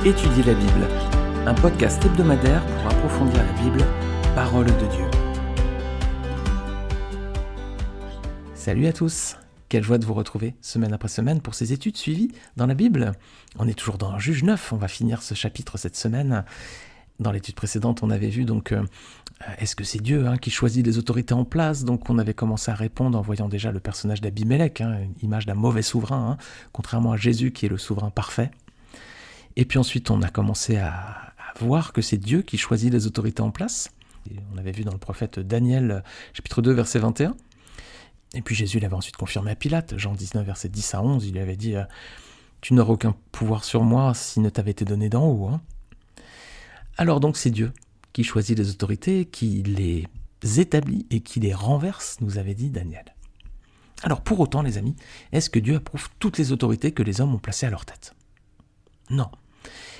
Étudier la Bible, un podcast hebdomadaire pour approfondir la Bible, parole de Dieu. Salut à tous, quelle joie de vous retrouver semaine après semaine pour ces études suivies dans la Bible. On est toujours dans Juge 9, on va finir ce chapitre cette semaine. Dans l'étude précédente, on avait vu donc, est-ce que c'est Dieu qui choisit les autorités en place? Donc on avait commencé à répondre en voyant déjà le personnage d'Abimelech, une image d'un mauvais souverain, contrairement à Jésus qui est le souverain parfait. Et puis ensuite, on a commencé à voir que c'est Dieu qui choisit les autorités en place. Et on avait vu dans le prophète Daniel, chapitre 2, verset 21. Et puis Jésus l'avait ensuite confirmé à Pilate, Jean 19, verset 10 à 11. Il lui avait dit « Tu n'auras aucun pouvoir sur moi s'il ne t'avait été donné d'en haut. » Alors donc c'est Dieu qui choisit les autorités, qui les établit et qui les renverse, nous avait dit Daniel. Alors pour autant, les amis, est-ce que Dieu approuve toutes les autorités que les hommes ont placées à leur tête? Non.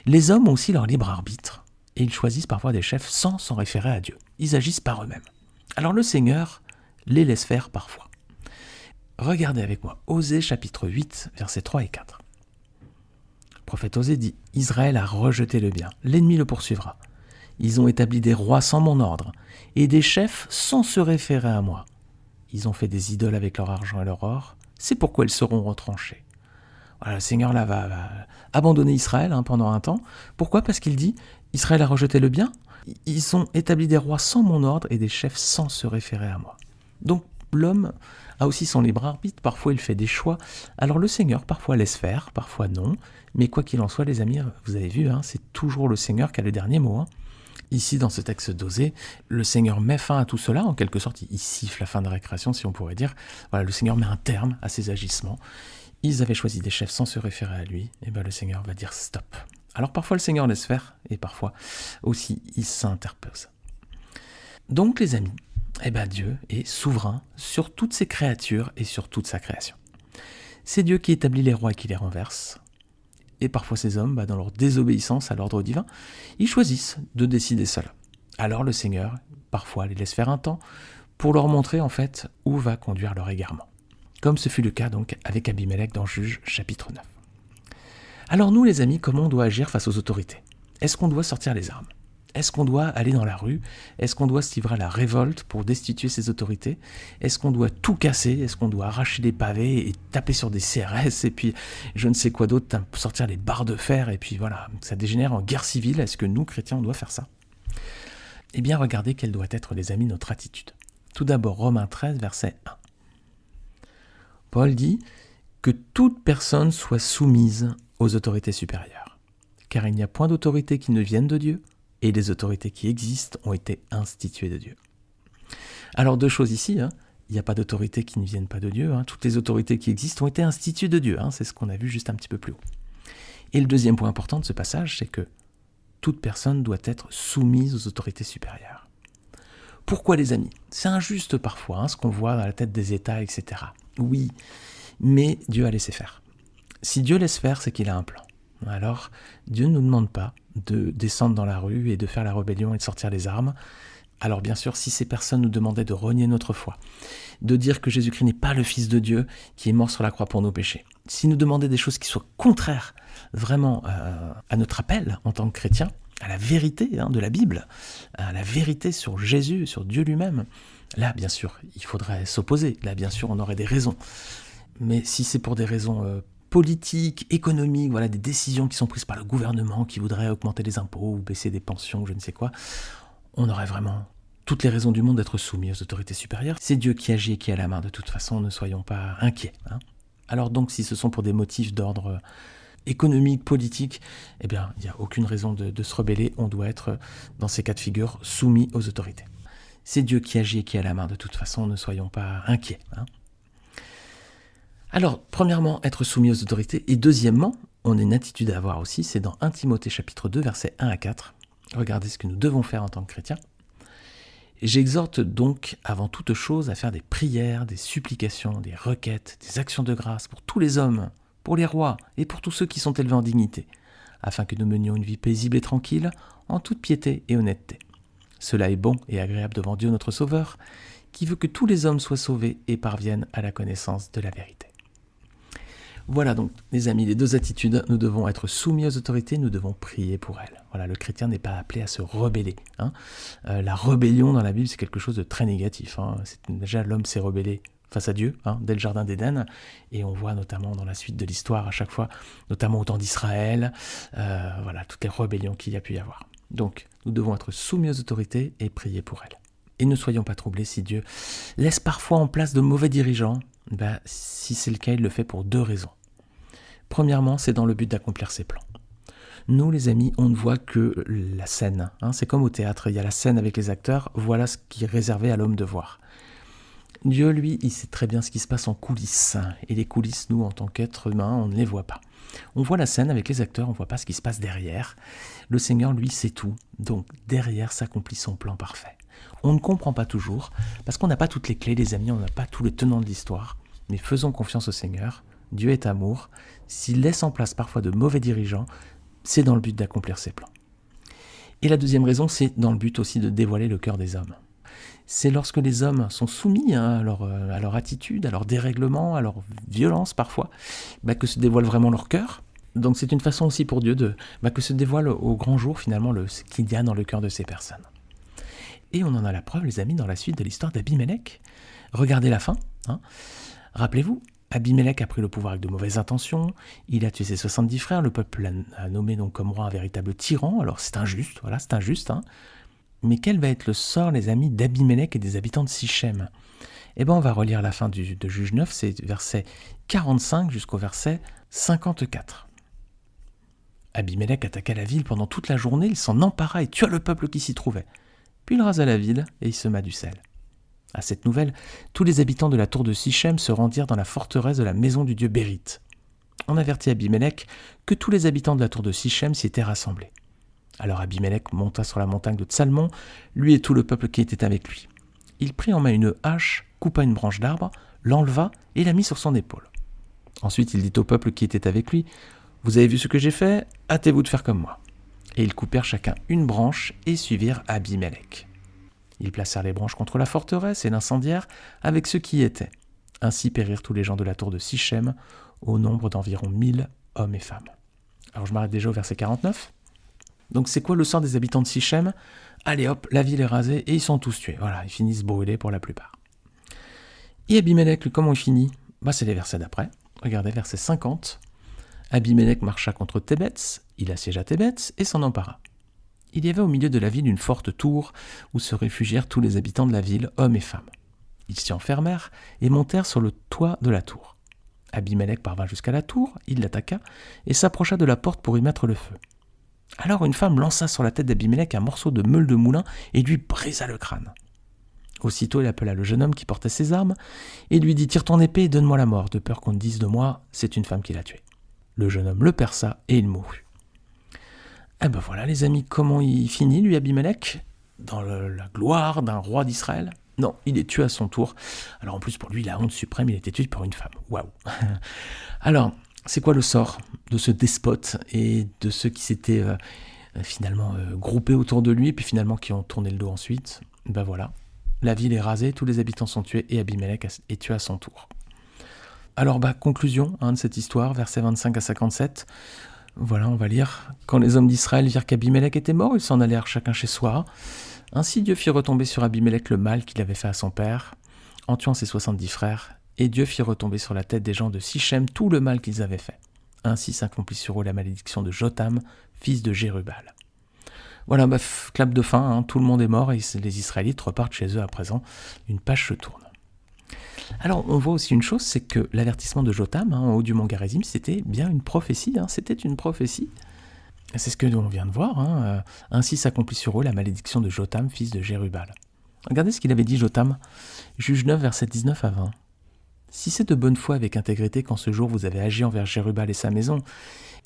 Les hommes ont aussi leur libre arbitre, et ils choisissent parfois des chefs sans s'en référer à Dieu. Ils agissent par eux-mêmes. Alors le Seigneur les laisse faire parfois. Regardez avec moi, Osée chapitre 8, versets 3 et 4. Le prophète Osée dit « Israël a rejeté le bien, l'ennemi le poursuivra. Ils ont établi des rois sans mon ordre, et des chefs sans se référer à moi. Ils ont fait des idoles avec leur argent et leur or, c'est pourquoi ils seront retranchés. » Voilà, le Seigneur là va abandonner Israël pendant un temps. Pourquoi? Parce qu'il dit « Israël a rejeté le bien, ils ont établi des rois sans mon ordre et des chefs sans se référer à moi. » Donc l'homme a aussi son libre arbitre, parfois il fait des choix. Alors le Seigneur parfois laisse faire, parfois non. Mais quoi qu'il en soit, les amis, vous avez vu, c'est toujours le Seigneur qui a le dernier mot. Ici, dans ce texte d'Osée, le Seigneur met fin à tout cela, en quelque sorte, il siffle la fin de récréation, si on pourrait dire. Voilà, le Seigneur met un terme à ses agissements. Ils avaient choisi des chefs sans se référer à lui, et le Seigneur va dire stop. Alors parfois le Seigneur laisse faire, et parfois aussi il s'interpose. Donc les amis, Dieu est souverain sur toutes ses créatures et sur toute sa création. C'est Dieu qui établit les rois et qui les renverse. Et parfois ces hommes, dans leur désobéissance à l'ordre divin, ils choisissent de décider seuls. Alors le Seigneur, parfois, les laisse faire un temps pour leur montrer en fait où va conduire leur égarement. Comme ce fut le cas donc avec Abimelech dans Juge chapitre 9. Alors nous les amis, comment on doit agir face aux autorités? Est-ce qu'on doit sortir les armes? Est-ce qu'on doit aller dans la rue? Est-ce qu'on doit se livrer à la révolte pour destituer ces autorités? Est-ce qu'on doit tout casser? Est-ce qu'on doit arracher des pavés et taper sur des CRS et puis je ne sais quoi d'autre, sortir les barres de fer et puis voilà, ça dégénère en guerre civile? Est-ce que nous, chrétiens, on doit faire ça? Eh bien, regardez quelle doit être, les amis, notre attitude. Tout d'abord, Romains 13, verset 1. Paul dit que toute personne soit soumise aux autorités supérieures, car il n'y a point d'autorité qui ne vienne de Dieu, et les autorités qui existent ont été instituées de Dieu. Alors deux choses ici, il n'y a pas d'autorité qui ne viennent pas de Dieu, toutes les autorités qui existent ont été instituées de Dieu, c'est ce qu'on a vu juste un petit peu plus haut. Et le deuxième point important de ce passage, c'est que toute personne doit être soumise aux autorités supérieures. Pourquoi les amis? C'est injuste parfois, ce qu'on voit dans la tête des États, etc. Oui, mais Dieu a laissé faire. Si Dieu laisse faire, c'est qu'il a un plan. Alors, Dieu ne nous demande pas de descendre dans la rue et de faire la rébellion et de sortir les armes. Alors bien sûr, si ces personnes nous demandaient de renier notre foi, de dire que Jésus-Christ n'est pas le Fils de Dieu qui est mort sur la croix pour nos péchés, s'ils nous demandaient des choses qui soient contraires vraiment à notre appel en tant que chrétiens, à la vérité de la Bible, à la vérité sur Jésus, sur Dieu lui-même, là bien sûr, il faudrait s'opposer, là bien sûr, on aurait des raisons. Mais si c'est pour des raisons politiques, économiques, des décisions qui sont prises par le gouvernement qui voudrait augmenter les impôts ou baisser des pensions, je ne sais quoi, on aurait vraiment toutes les raisons du monde d'être soumis aux autorités supérieures. C'est Dieu qui agit et qui a la main, de toute façon, ne soyons pas inquiets. Alors donc, si ce sont pour des motifs d'ordre économique, politique, il n'y a aucune raison de se rebeller, on doit être, dans ces cas de figure, soumis aux autorités. C'est Dieu qui agit et qui a la main, de toute façon, ne soyons pas inquiets. Alors, premièrement, être soumis aux autorités, et deuxièmement, on a une attitude à avoir aussi, c'est dans 1 Timothée chapitre 2, versets 1 à 4. Regardez ce que nous devons faire en tant que chrétiens. J'exhorte donc avant toute chose à faire des prières, des supplications, des requêtes, des actions de grâce pour tous les hommes, pour les rois et pour tous ceux qui sont élevés en dignité, afin que nous menions une vie paisible et tranquille, en toute piété et honnêteté. Cela est bon et agréable devant Dieu notre Sauveur, qui veut que tous les hommes soient sauvés et parviennent à la connaissance de la vérité. Voilà donc, les amis, les deux attitudes. Nous devons être soumis aux autorités, nous devons prier pour elles. Voilà, le chrétien n'est pas appelé à se rebeller. La rébellion dans la Bible, c'est quelque chose de très négatif. Déjà, l'homme s'est rebellé face à Dieu, dès le jardin d'Éden, et on voit notamment dans la suite de l'histoire, à chaque fois, notamment au temps d'Israël, toutes les rébellions qu'il y a pu y avoir. Donc, nous devons être soumis aux autorités et prier pour elles. Et ne soyons pas troublés si Dieu laisse parfois en place de mauvais dirigeants. Si c'est le cas, il le fait pour deux raisons. Premièrement, c'est dans le but d'accomplir ses plans. Nous, les amis, on ne voit que la scène. C'est comme au théâtre, il y a la scène avec les acteurs, voilà ce qui est réservé à l'homme de voir. Dieu, lui, il sait très bien ce qui se passe en coulisses. Et les coulisses, nous, en tant qu'êtres humains, on ne les voit pas. On voit la scène avec les acteurs, on ne voit pas ce qui se passe derrière. Le Seigneur, lui, sait tout. Donc, derrière s'accomplit son plan parfait. On ne comprend pas toujours, parce qu'on n'a pas toutes les clés, les amis, on n'a pas tous les tenants de l'histoire. Mais faisons confiance au Seigneur. Dieu est amour. S'il laisse en place parfois de mauvais dirigeants, c'est dans le but d'accomplir ses plans. Et la deuxième raison, c'est dans le but aussi de dévoiler le cœur des hommes. C'est lorsque les hommes sont soumis à leur attitude, à leur dérèglement, à leur violence parfois, que se dévoile vraiment leur cœur. Donc c'est une façon aussi pour Dieu que se dévoile au grand jour finalement ce qu'il y a dans le cœur de ces personnes. Et on en a la preuve, les amis, dans la suite de l'histoire d'Abimélec. Regardez la fin. Rappelez-vous, Abimélec a pris le pouvoir avec de mauvaises intentions, il a tué ses 70 frères, le peuple a nommé donc comme roi un véritable tyran, alors c'est injuste, c'est injuste. Mais quel va être le sort, les amis, d'Abimélec et des habitants de Sichem ? On va relire la fin de Juge 9, c'est verset 45 jusqu'au verset 54. Abimélec attaqua la ville pendant toute la journée, il s'en empara et tua le peuple qui s'y trouvait. Puis il rasa la ville et il sema du sel. À cette nouvelle, tous les habitants de la tour de Sichem se rendirent dans la forteresse de la maison du dieu Bérite. On avertit Abimélec que tous les habitants de la tour de Sichem s'y étaient rassemblés. Alors Abimélec monta sur la montagne de Tsalmon, lui et tout le peuple qui était avec lui. Il prit en main une hache, coupa une branche d'arbre, l'enleva et la mit sur son épaule. Ensuite il dit au peuple qui était avec lui, « Vous avez vu ce que j'ai fait ? Hâtez-vous de faire comme moi. » Et ils coupèrent chacun une branche et suivirent Abimélec. Ils placèrent les branches contre la forteresse et l'incendièrent avec ceux qui y étaient. Ainsi périrent tous les gens de la tour de Sichem, au nombre d'environ 1000 hommes et femmes. Alors je m'arrête déjà au verset 49. Donc c'est quoi le sort des habitants de Sichem ? Allez hop, la ville est rasée et ils sont tous tués. Voilà, ils finissent brûlés pour la plupart. Et Abimélec, comment il finit ? C'est les versets d'après. Regardez, verset 50. Abimélec marcha contre Thébets, il assiégea Thébets et s'en empara. Il y avait au milieu de la ville une forte tour où se réfugièrent tous les habitants de la ville, hommes et femmes. Ils s'y enfermèrent et montèrent sur le toit de la tour. Abimélec parvint jusqu'à la tour, il l'attaqua et s'approcha de la porte pour y mettre le feu. Alors une femme lança sur la tête d'Abimélec un morceau de meule de moulin et lui brisa le crâne. Aussitôt il appela le jeune homme qui portait ses armes et lui dit « Tire ton épée et donne-moi la mort, de peur qu'on ne dise de moi, c'est une femme qui l'a tué. » Le jeune homme le perça et il mourut. Voilà les amis, comment il finit lui Abimélec ? Dans la gloire d'un roi d'Israël ? Non, il est tué à son tour. Alors en plus pour lui, la honte suprême, il a été tué par une femme. Waouh. Alors, c'est quoi le sort de ce despote et de ceux qui s'étaient finalement groupés autour de lui, puis finalement qui ont tourné le dos ensuite ? Voilà, la ville est rasée, tous les habitants sont tués et Abimélec est tué à son tour. Alors conclusion de cette histoire, versets 25 à 57. Voilà, on va lire. Quand les hommes d'Israël virent qu'Abimélec était mort, ils s'en allèrent chacun chez soi. Ainsi Dieu fit retomber sur Abimélec le mal qu'il avait fait à son père, en tuant ses 70 frères, et Dieu fit retomber sur la tête des gens de Sichem tout le mal qu'ils avaient fait. Ainsi s'accomplit sur eux la malédiction de Jotam, fils de Jérubal. Voilà, clap de fin, tout le monde est mort et les Israélites repartent chez eux à présent. Une page se tourne. Alors, on voit aussi une chose, c'est que l'avertissement de Jotam, en haut du mont Garizim, c'était bien une prophétie, c'était une prophétie. C'est ce que l'on vient de voir, ainsi s'accomplit sur eux la malédiction de Jotam, fils de Jérubal. Regardez ce qu'il avait dit Jotam, Juge 9, versets 19 à 20. « Si c'est de bonne foi avec intégrité qu'en ce jour vous avez agi envers Jérubal et sa maison,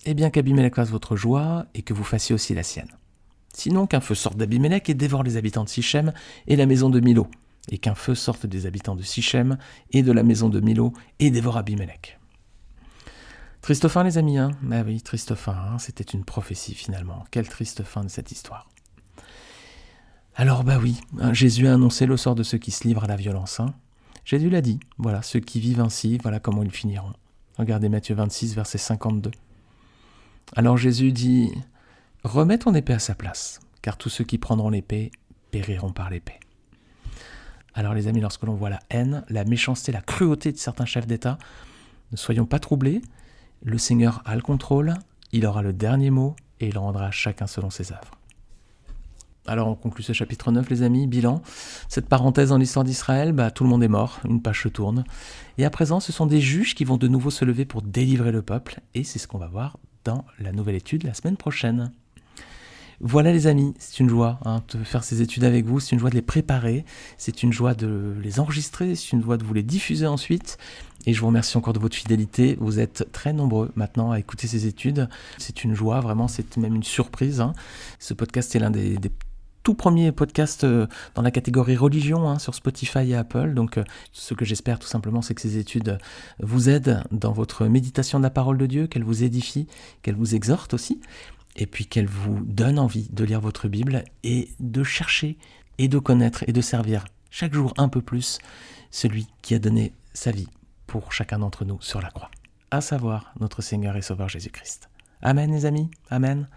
eh bien qu'Abimélec fasse votre joie et que vous fassiez aussi la sienne. Sinon qu'un feu sorte d'Abimélec et dévore les habitants de Sichem et la maison de Milo, et qu'un feu sorte des habitants de Sichem et de la maison de Milo et dévore Abimélec. » Triste fin les amis, oui, triste fin, c'était une prophétie finalement. Quelle triste fin de cette histoire. Alors oui, Jésus a annoncé le sort de ceux qui se livrent à la violence. Jésus l'a dit, voilà, ceux qui vivent ainsi, voilà comment ils finiront. Regardez Matthieu 26, verset 52. Alors Jésus dit « Remets ton épée à sa place, car tous ceux qui prendront l'épée périront par l'épée. » Alors les amis, lorsque l'on voit la haine, la méchanceté, la cruauté de certains chefs d'État, ne soyons pas troublés. Le Seigneur a le contrôle, il aura le dernier mot et il rendra à chacun selon ses œuvres. Alors on conclut ce chapitre 9 les amis, bilan. Cette parenthèse dans l'histoire d'Israël, tout le monde est mort, une page se tourne. Et à présent, ce sont des juges qui vont de nouveau se lever pour délivrer le peuple. Et c'est ce qu'on va voir dans la nouvelle étude la semaine prochaine. Voilà les amis, c'est une joie de faire ces études avec vous, c'est une joie de les préparer, c'est une joie de les enregistrer, c'est une joie de vous les diffuser ensuite. Et je vous remercie encore de votre fidélité, vous êtes très nombreux maintenant à écouter ces études. C'est une joie, vraiment, c'est même une surprise. Ce podcast est l'un des tout premiers podcasts dans la catégorie religion sur Spotify et Apple. Donc ce que j'espère tout simplement, c'est que ces études vous aident dans votre méditation de la parole de Dieu, qu'elles vous édifient, qu'elles vous exhortent aussi. Et puis qu'elle vous donne envie de lire votre Bible et de chercher et de connaître et de servir chaque jour un peu plus celui qui a donné sa vie pour chacun d'entre nous sur la croix, à savoir notre Seigneur et Sauveur Jésus-Christ. Amen les amis, amen.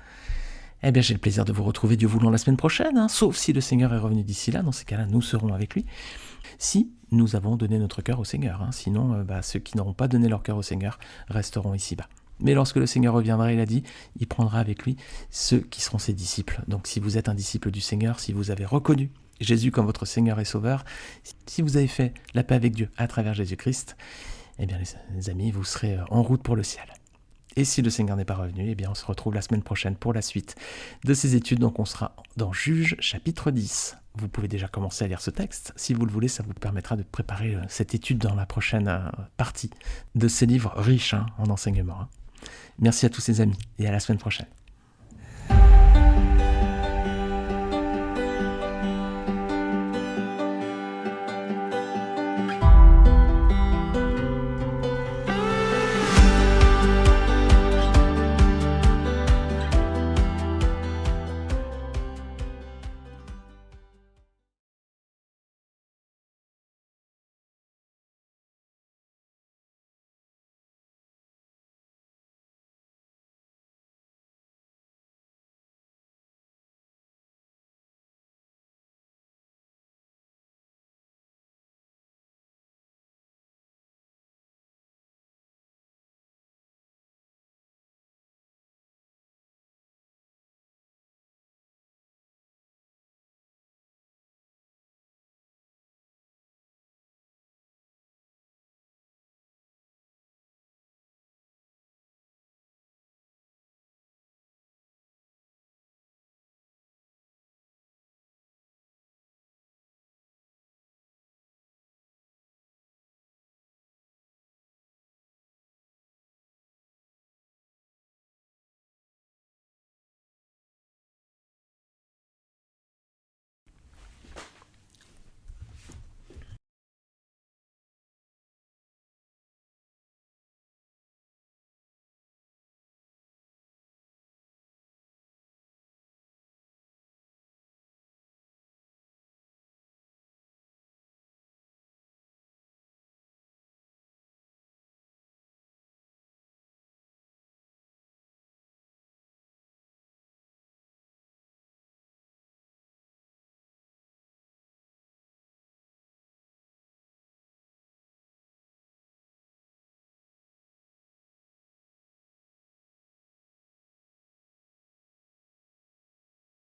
Eh bien j'ai le plaisir de vous retrouver Dieu voulant la semaine prochaine, sauf si le Seigneur est revenu d'ici là, dans ces cas-là nous serons avec lui. Si nous avons donné notre cœur au Seigneur, sinon ceux qui n'auront pas donné leur cœur au Seigneur resteront ici-bas. Mais lorsque le Seigneur reviendra, il a dit, il prendra avec lui ceux qui seront ses disciples. Donc si vous êtes un disciple du Seigneur, si vous avez reconnu Jésus comme votre Seigneur et Sauveur, si vous avez fait la paix avec Dieu à travers Jésus-Christ, eh bien les amis, vous serez en route pour le ciel. Et si le Seigneur n'est pas revenu, eh bien on se retrouve la semaine prochaine pour la suite de ces études. Donc on sera dans Juges chapitre 10. Vous pouvez déjà commencer à lire ce texte. Si vous le voulez, ça vous permettra de préparer cette étude dans la prochaine partie de ces livres riches en enseignements. Merci à tous ces amis et à la semaine prochaine.